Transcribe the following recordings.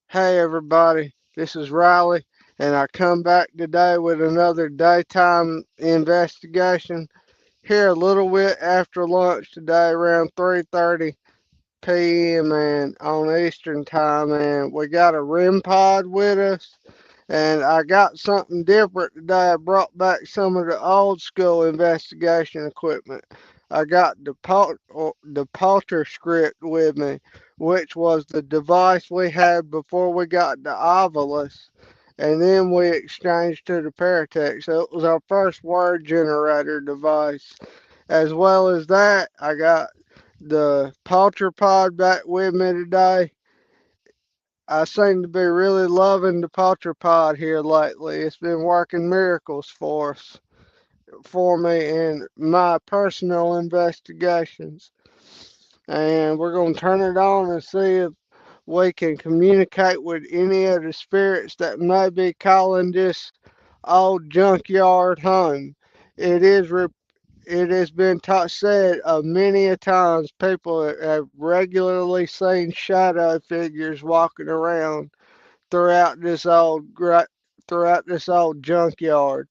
Hey everybody, this is Riley, and I come back today with another daytime investigation. Here a little bit after lunch today, around 3:30 p.m. and on Eastern time, and we got a REM pod with us. And I got something different today. I brought back some of the old school investigation equipment. I got the Polter script with me, which was the device we had before we got the Ovilus. And then we exchanged to the Paratech. So it was our first word generator device. As well as that, I got the Polter pod back with me today. I seem to be really loving the Pod here lately. It's been working miracles for me in my personal investigations. And we're going to turn it on and see if we can communicate with any of the spirits that may be calling this old junkyard home. It is it has been said many a times people have regularly seen shadow figures walking around throughout this old junkyard.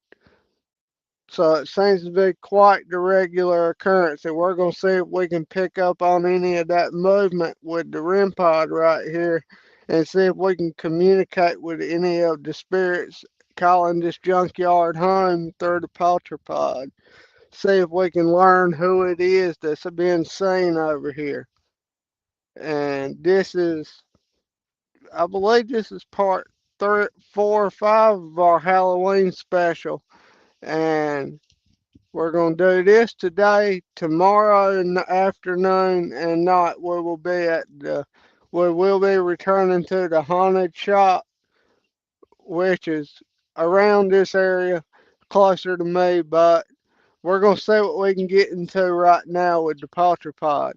So it seems to be quite the regular occurrence, and we're going to see if we can pick up on any of that movement with the REM pod right here, and see if we can communicate with any of the spirits calling this junkyard home through the polterpod. See if we can learn who it is that's been seen over here. And I believe this is part 4 or 5 of our Halloween special. And we're going to do this today, tomorrow in the afternoon and night. We will be returning to the haunted shop, which is around this area, closer to me. But we're going to see what we can get into right now with the polterpod.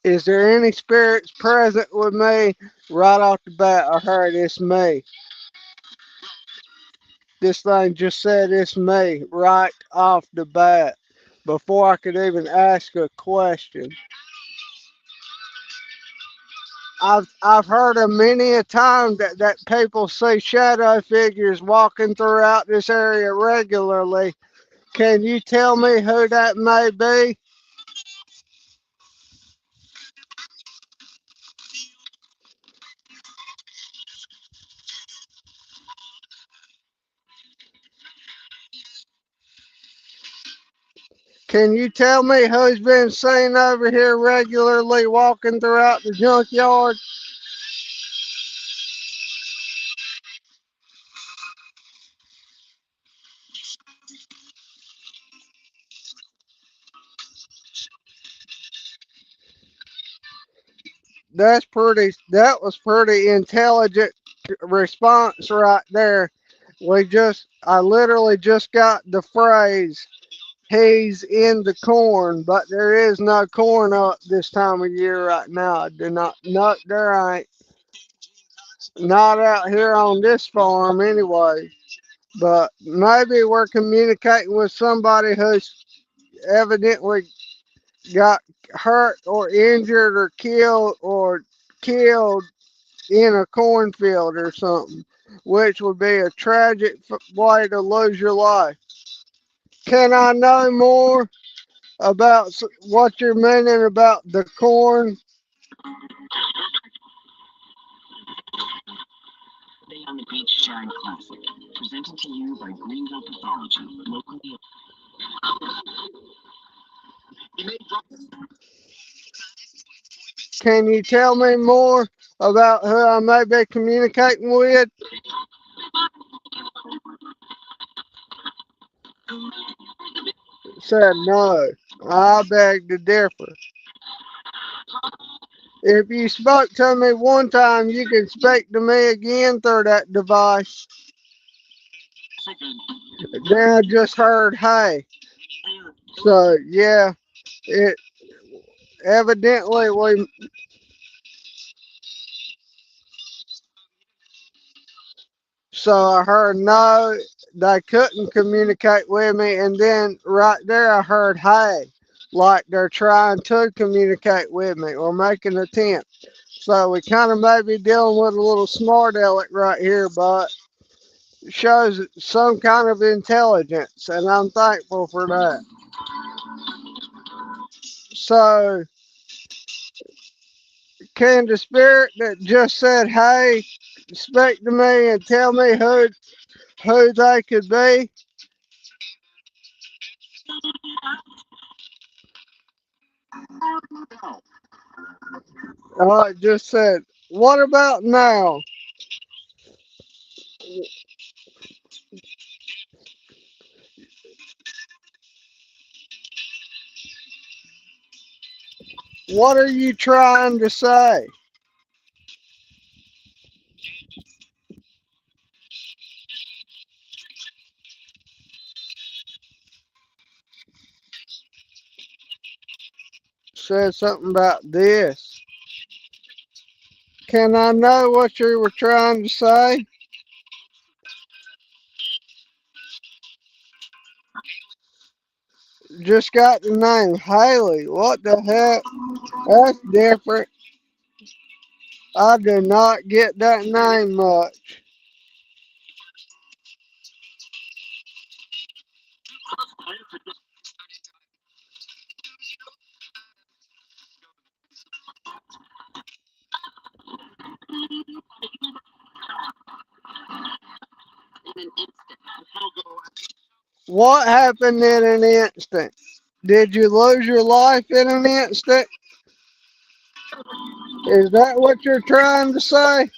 Is there any spirits present with me? Right off the bat, I heard it's me. This thing just said it's me right off the bat before I could even ask a question. I've heard of many a time that people see shadow figures walking throughout this area regularly. Can you tell me who that may be? Can you tell me who's been seen over here regularly walking throughout the junkyard? That was pretty intelligent response right there. I literally just got the phrase, he's in the corn, but there is no corn up this time of year right now. I do not, no, there ain't. Not out here on this farm anyway. But maybe we're communicating with somebody who's evidently got hurt or injured or killed in a cornfield or something, which would be a tragic way to lose your life. Can I know more about what you're meaning about the corn? Today on the Junkyard Classic, presented to you by Greenville Pathology, locally. Can you tell me more about who I may be communicating with? Said no. I beg to differ. If you spoke to me one time, you can speak to me again through that device. Then I just heard hey. So yeah, it evidently we. So I heard no, they couldn't communicate with me, and then right there I heard hey, like they're trying to communicate with me or make an attempt. So we kind of may be dealing with a little smart aleck right here, but it shows some kind of intelligence, and I'm thankful for that. So, can the spirit that just said, "Hey, speak to me and tell me who they could be"? It just said, "What about now? What are you trying to say?" Said something about this. Can I know what you were trying to say? Just got the name Haley. What the heck? That's different. I do not get that name much. What happened in an instant? Did you lose your life in an instant? Is that what you're trying to say?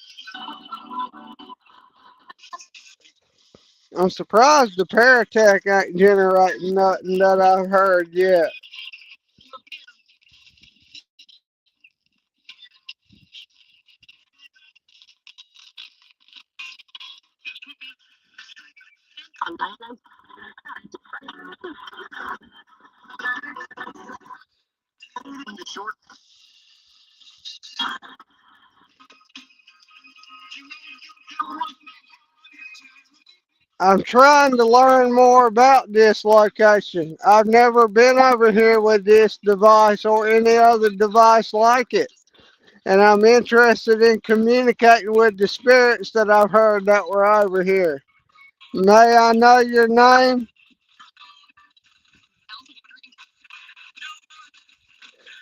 I'm surprised the Paratech ain't generating nothing that I've heard yet. I'm trying to learn more about this location. I've never been over here with this device or any other device like it. And I'm interested in communicating with the spirits that I've heard that were over here. May I know your name?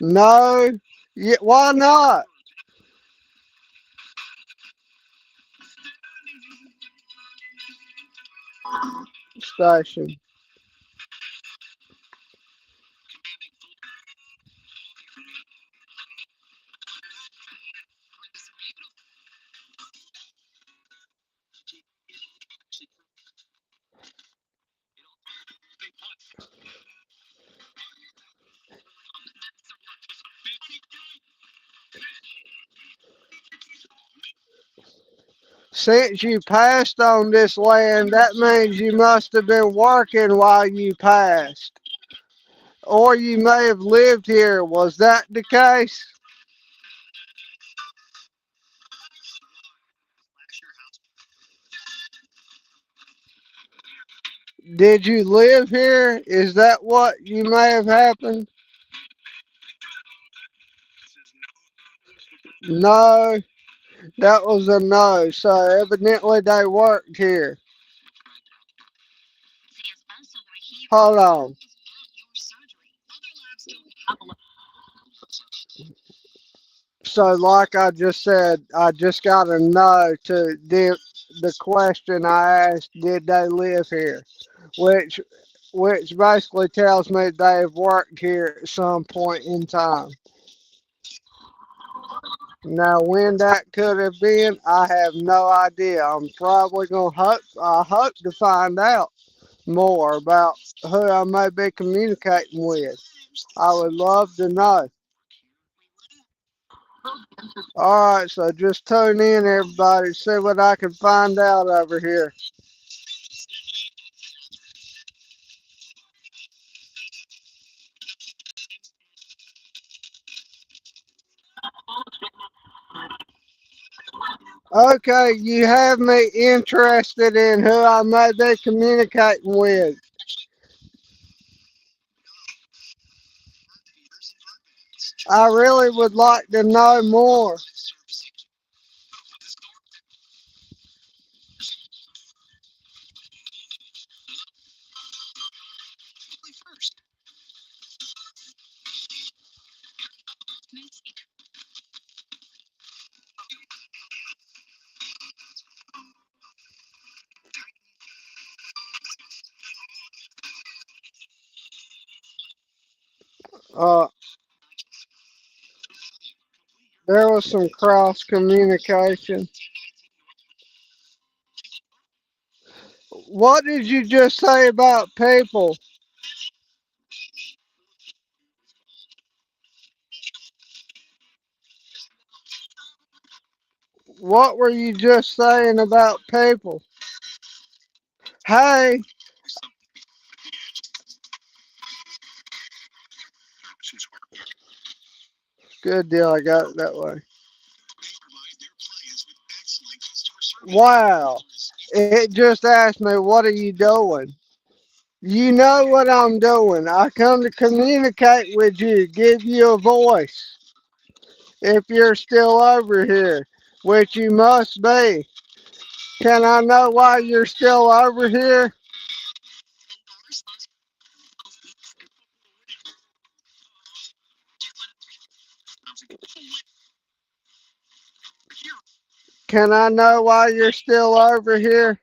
No. Yeah, why not? Station. Since you passed on this land, that means you must have been working while you passed. Or you may have lived here. Was that the case? Did you live here? Is that what you may have happened? No, that was a no. So evidently they worked here. Hold on. So, like I just said, I just got a no to the question I asked: Did they live here? Which, which basically tells me they've worked here at some point in time. Now, when that could have been, I have no idea. I'm probably gonna hope. I hope to find out more about who I may be communicating with. I would love to know. All right, so just tune in, everybody. See what I can find out over here. Okay, you have me interested in who I may be communicating with. I really would like to know more. Uh, there was some cross communication. What did you just say about people? What were you just saying about people? Hey, good deal. I got it that way. Wow. It just asked me, what are you doing? You know what I'm doing. I come to communicate with you, give you a voice. If you're still over here, which you must be. Can I know why you're still over here? Can I know why you're still over here?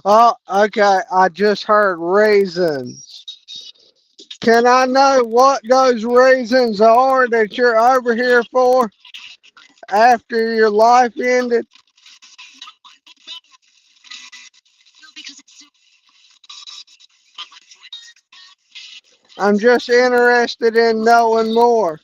Oh, okay. I just heard reasons. Can I know what those reasons are that you're over here for after your life ended? I'm just interested in knowing more.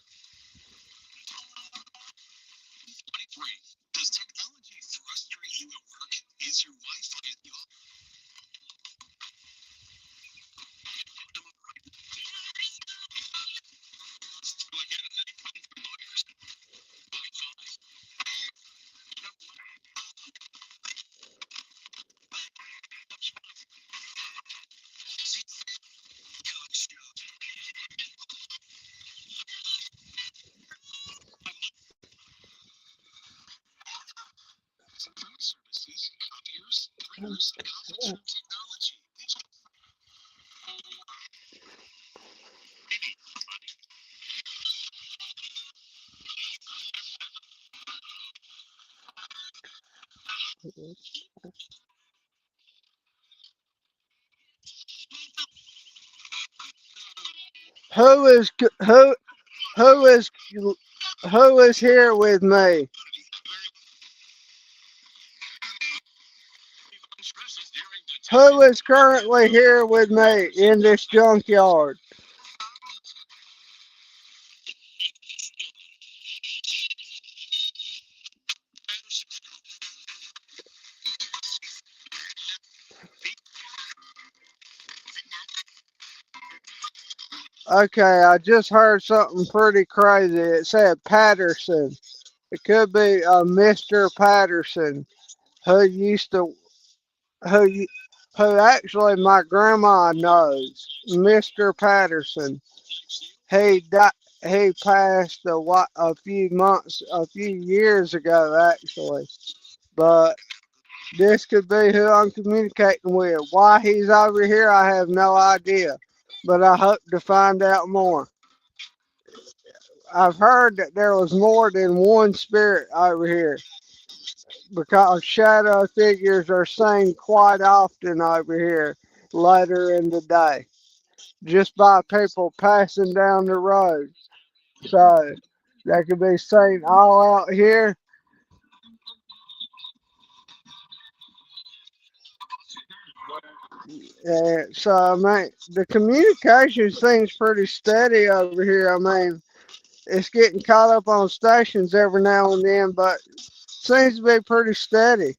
Who is who is who is here with me? Who is currently here with me in this junkyard? Okay, I just heard something pretty crazy. It said Patterson. It could be Mr. Patterson who used to who y- who actually my grandma knows. Mr. Patterson. He died. He passed a few months, a few years ago, actually. But this could be who I'm communicating with. Why he's over here, I have no idea. But I hope to find out more. I've heard that there was more than one spirit over here because shadow figures are seen quite often over here later in the day, just by people passing down the road. So they could be seen all out here. So I mean, the communication seems pretty steady over here. I mean, it's getting caught up on stations every now and then, but seems to be pretty steady.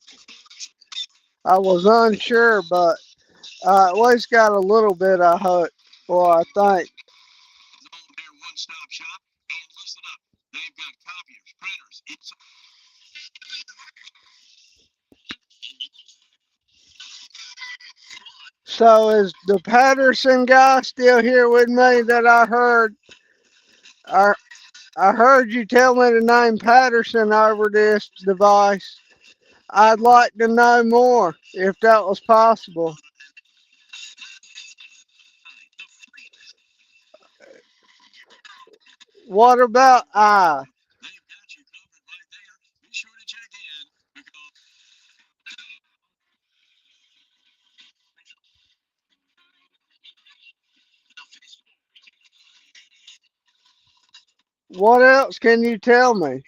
I was unsure, but at least got a little bit of hope. Well, I think. So is the Patterson guy still here with me that I heard? I, I heard you tell me the name Patterson over this device. I'd like to know more if that was possible. What about I? What else can you tell me?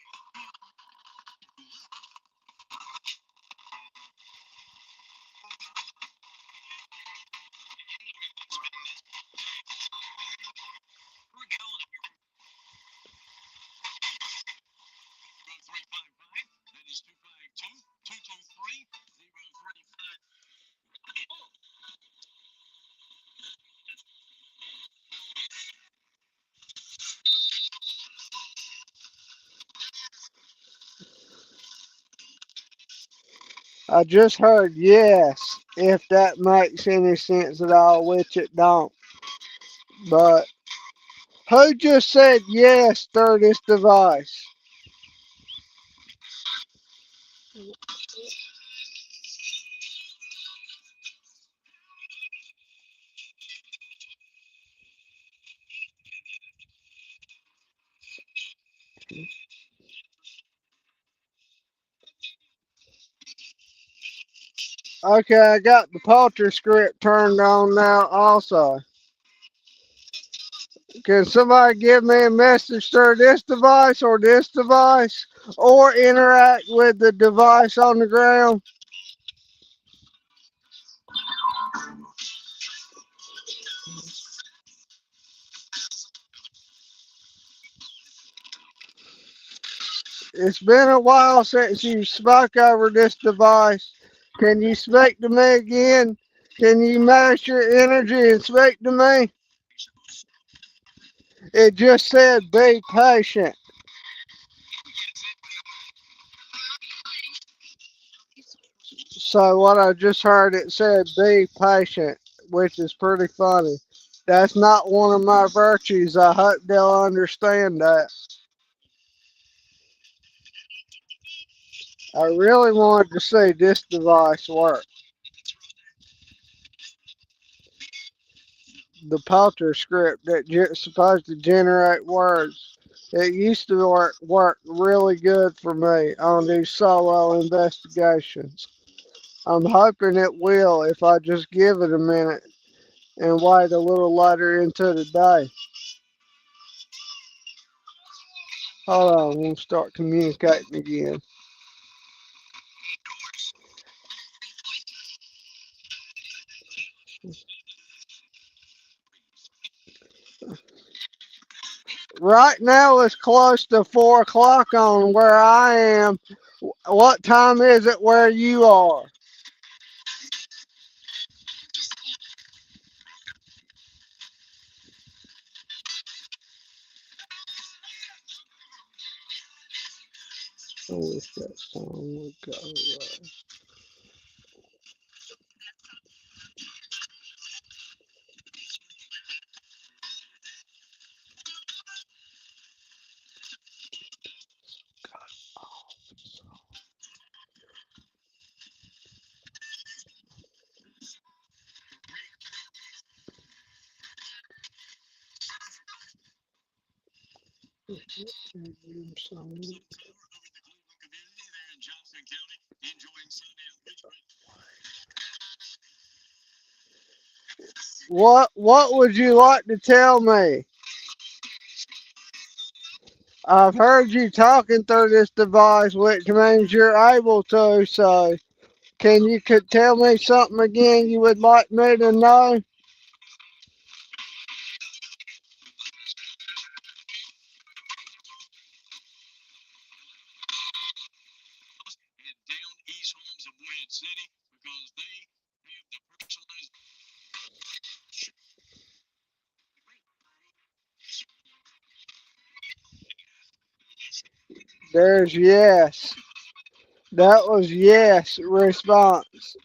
I just heard yes, if that makes any sense at all, which it don't. But who just said yes through this device? Okay, I got the poultry script turned on now also. Can somebody give me a message through this device or this device or interact with the device on the ground? It's been a while since you spoke over this device. Can you speak to me again? Can you match your energy and speak to me? It just said be patient. So what I just heard it said be patient, which is pretty funny. That's not one of my virtues. I hope they'll understand that. I really wanted to see this device work. The Potter script that's supposed to generate words. It used to work really good for me on these solo investigations. I'm hoping it will if I just give it a minute and wait a little later into the day. Hold on, we'll start communicating again. Right now it's close to 4 o'clock on where I am. What time is it where you are? I wish that song would go away. What would you like to tell me? I've heard you talking through this device, which means you're able to. So, Can you could tell me something again you would like me to know? There's yes. That was yes response.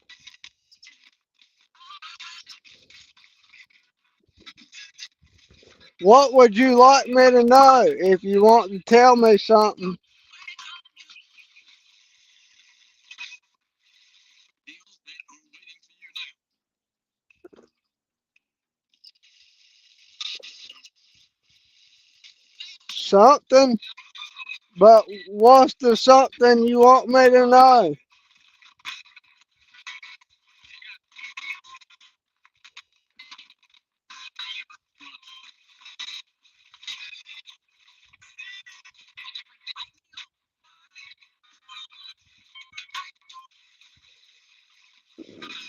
What would you like me to know if you want to tell me something? Something? But what's the something you want me to know?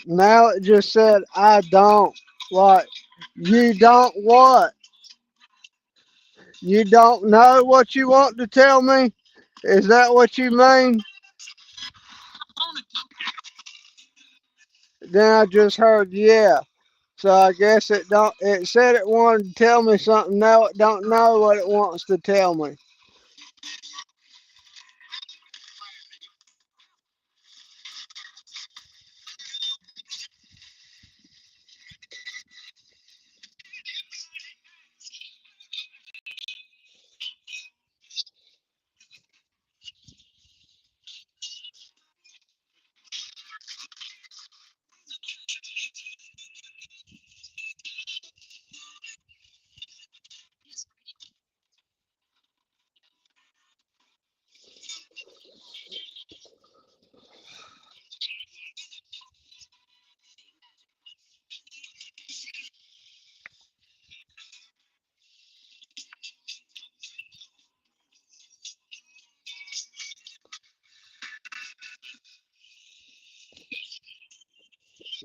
Now it just said I don't. Like, you don't what? You don't know what you want to tell me? Is that what you mean? Then I just heard yeah. So I guess it don't. It said it wanted to tell me something. Now it don't know what it wants to tell me.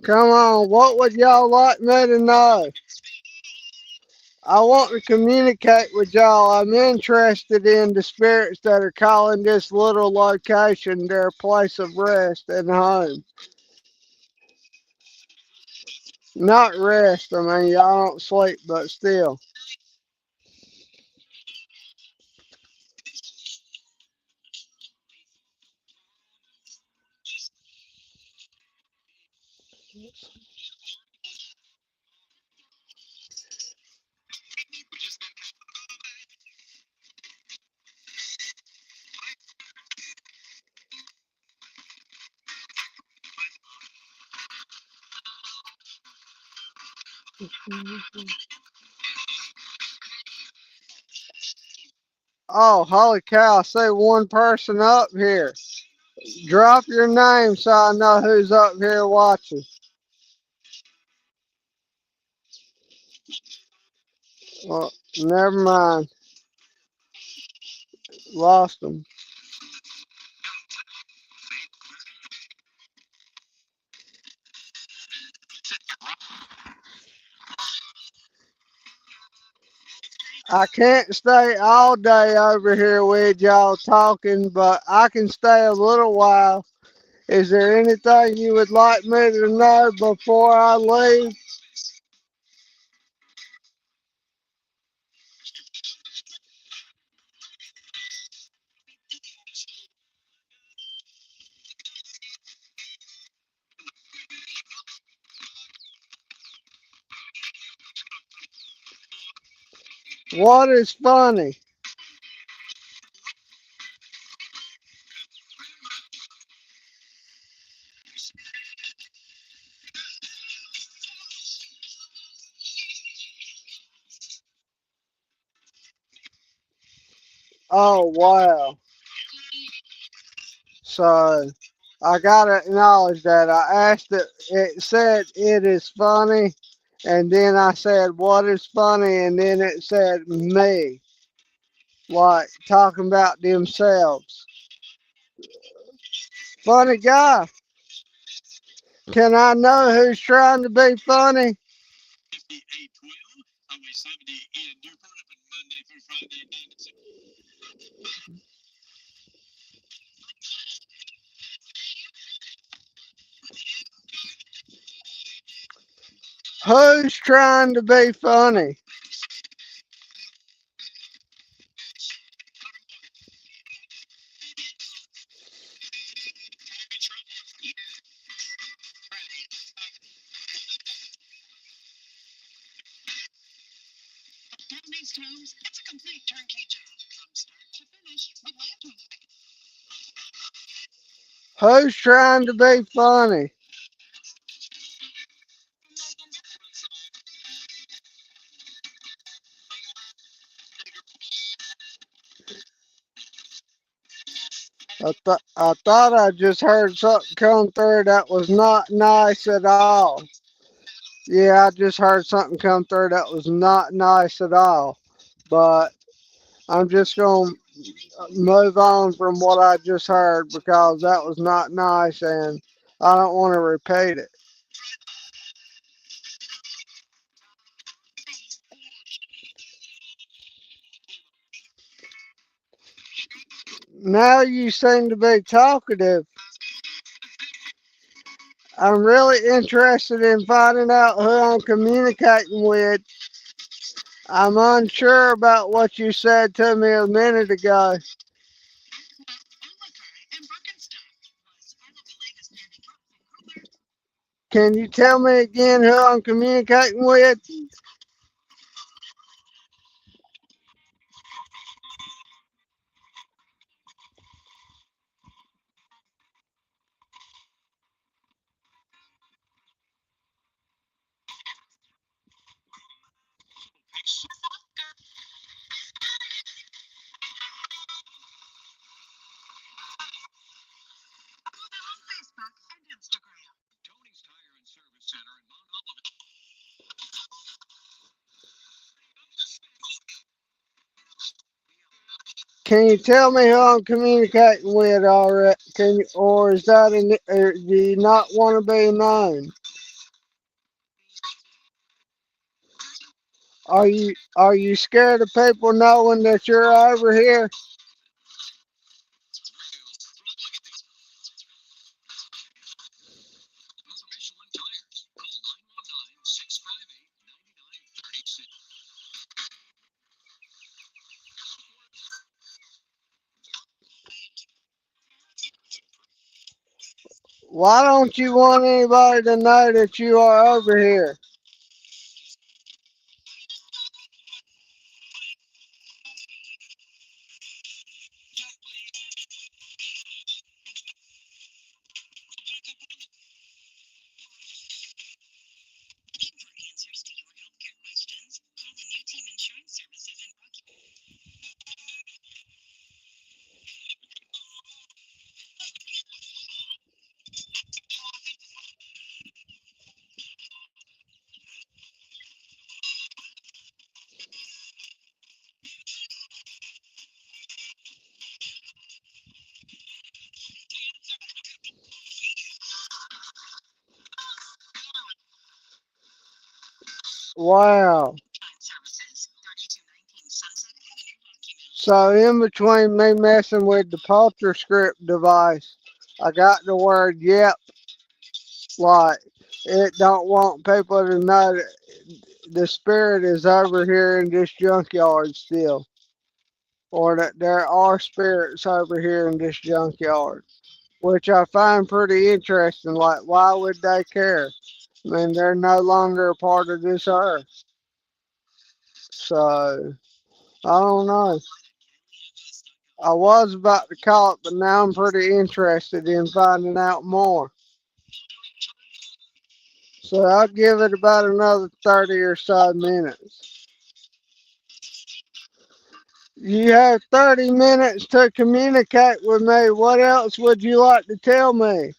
Come on, what would y'all like me to know? I want to communicate with y'all. I'm interested in the spirits that are calling this little location their place of rest and home. Not rest, I mean, y'all don't sleep, but still. Oh, holy cow, I see one person up here. Drop your name so I know who's up here watching. Well, never mind. Lost them. I can't stay all day over here with y'all talking, but I can stay a little while. Is there anything you would like me to know before I leave? What is funny? Oh, wow. So I gotta acknowledge that I asked it, it said it is funny, and then I said what is funny, and then it said me, like talking about themselves. Funny guy. Can I know who's trying to be funny? 5812, Highway 70 in Newport, open Monday through Friday, 9 to 6. Who's trying to be funny? Based homes, it's a complete turnkey job from start to finish with land. Who's trying to be funny? I thought I just heard something come through that was not nice at all. Yeah, I just heard something come through that was not nice at all. But I'm just going to move on from what I just heard because that was not nice and I don't want to repeat it. Now you seem to be talkative. I'm really interested in finding out who I'm communicating with. I'm unsure about what you said to me a minute ago. Can you tell me again who I'm communicating with? Tony's Tire and Service Center in Mount Olive. Can you tell me who I'm communicating with already? Can you, or is that or do you not want to be known? Are you scared of people knowing that you're over here? Michelin Tires. Call 919-658-9936. Why don't you want anybody to know that you are over here? Wow. So in between me messing with the Palter script device, I got the word yep, like it don't want people to know that the spirit is over here in this junkyard still. Or that there are spirits over here in this junkyard. Which I find pretty interesting. Like why would they care? I mean they're no longer a part of this earth. So I don't know. I was about to call it, but now I'm pretty interested in finding out more. So I'll give it about another 30 or so minutes. You have 30 minutes to communicate with me. What else would you like to tell me?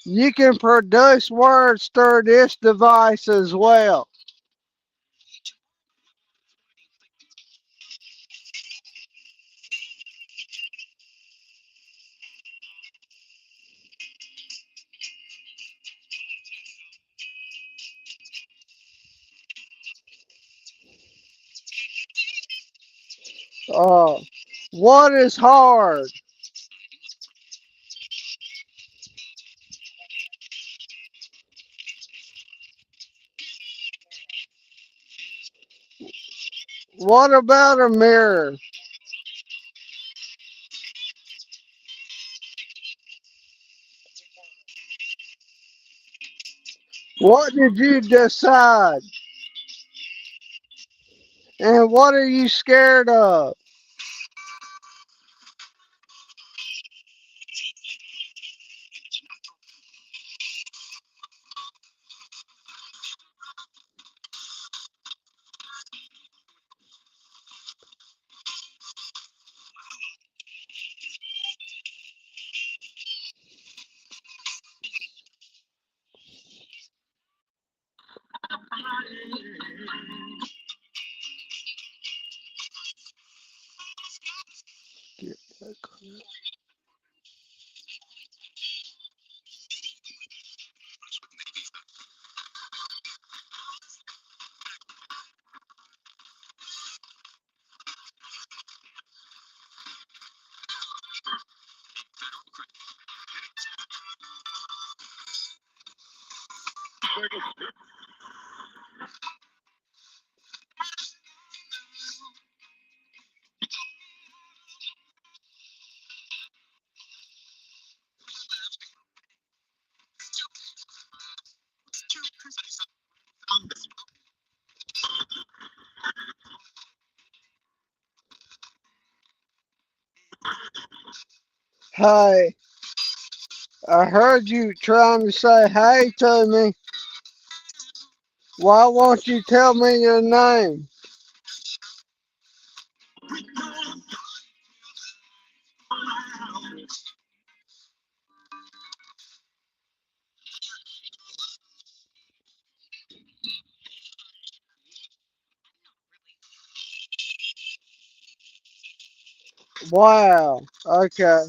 You can produce words through this device as well. Uh, what is hard? What about a mirror? What did you decide? And what are you scared of? Hey, I heard you trying to say hey to me. Why won't you tell me your name? Wow. Okay.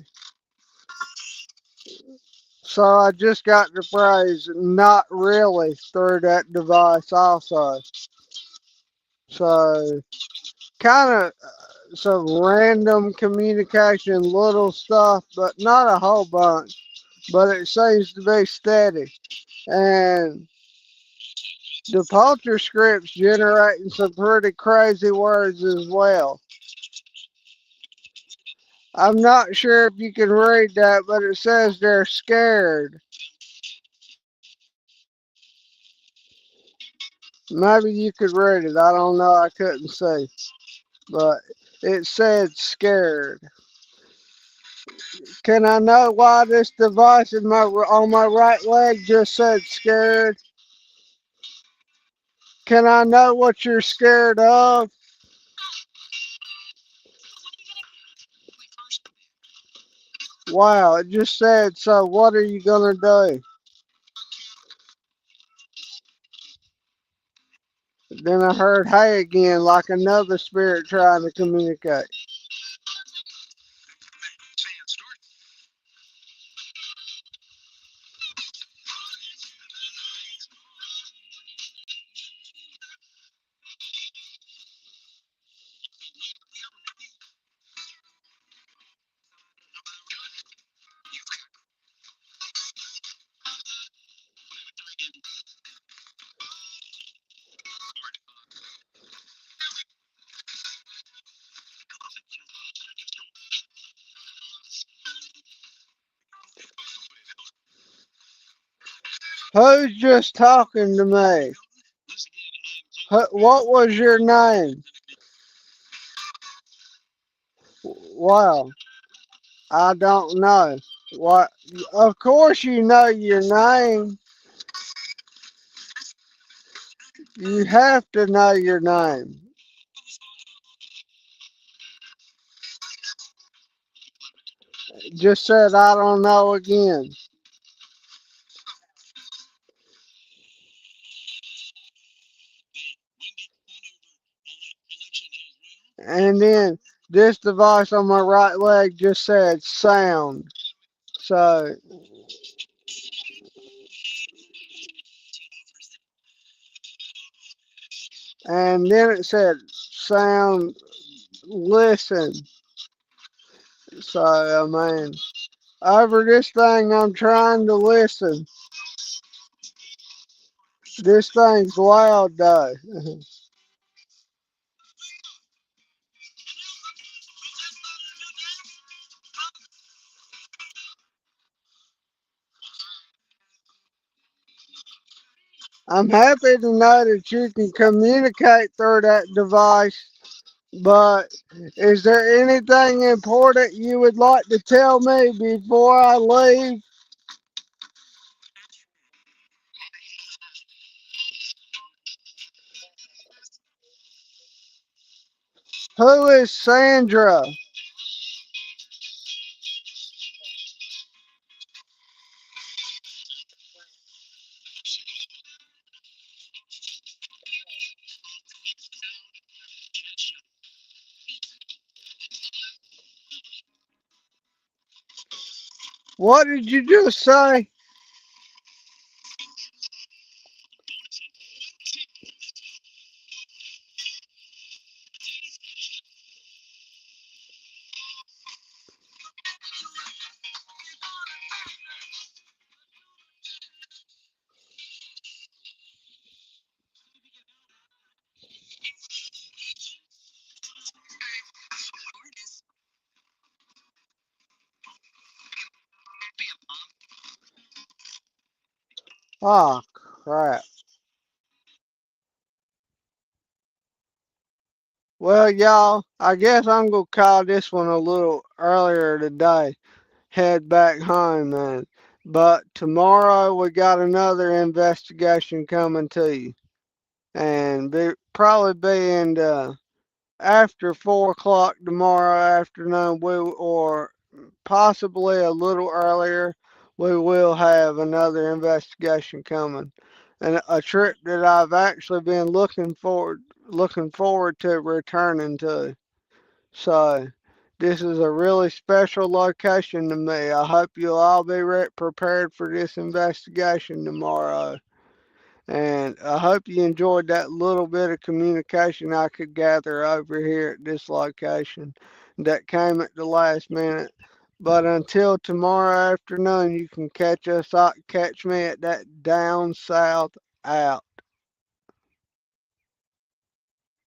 So I just got the phrase not really through that device also. So kind of some random communication, little stuff, but not a whole bunch. But it seems to be steady. And the Poultry script's generating some pretty crazy words as well. I'm not sure if you can read that, but it says they're scared. Maybe you could read it. I don't know. I couldn't see. But it said scared. Can I know why this device in on my right leg just said scared? Can I know what you're scared of? Wow, it just said, so what are you going to do? Then I heard hey again, like another spirit trying to communicate. Who's just talking to me? What was your name? Wow, I don't know. What? Of course you know your name. You have to know your name. Just said I don't know again. And then this device on my right leg just said sound. So, and then it said sound listen. So, I mean, over this thing, I'm trying to listen. This thing's loud though. I'm happy to know that you can communicate through that device, but is there anything important you would like to tell me before I leave? Who is Sandra? What did you just say? Oh, crap. Well, y'all, I guess I'm going to call this one a little earlier today. Head back home, man. But tomorrow we got another investigation coming to you. And probably be in the after 4 o'clock tomorrow afternoon, or possibly a little earlier, we will have another investigation coming, and a trip that I've actually been looking forward to returning to. So this is a really special location to me. I hope you'll all be prepared for this investigation tomorrow. And I hope you enjoyed that little bit of communication I could gather over here at this location that came at the last minute. But until tomorrow afternoon, you can catch me at that down south out.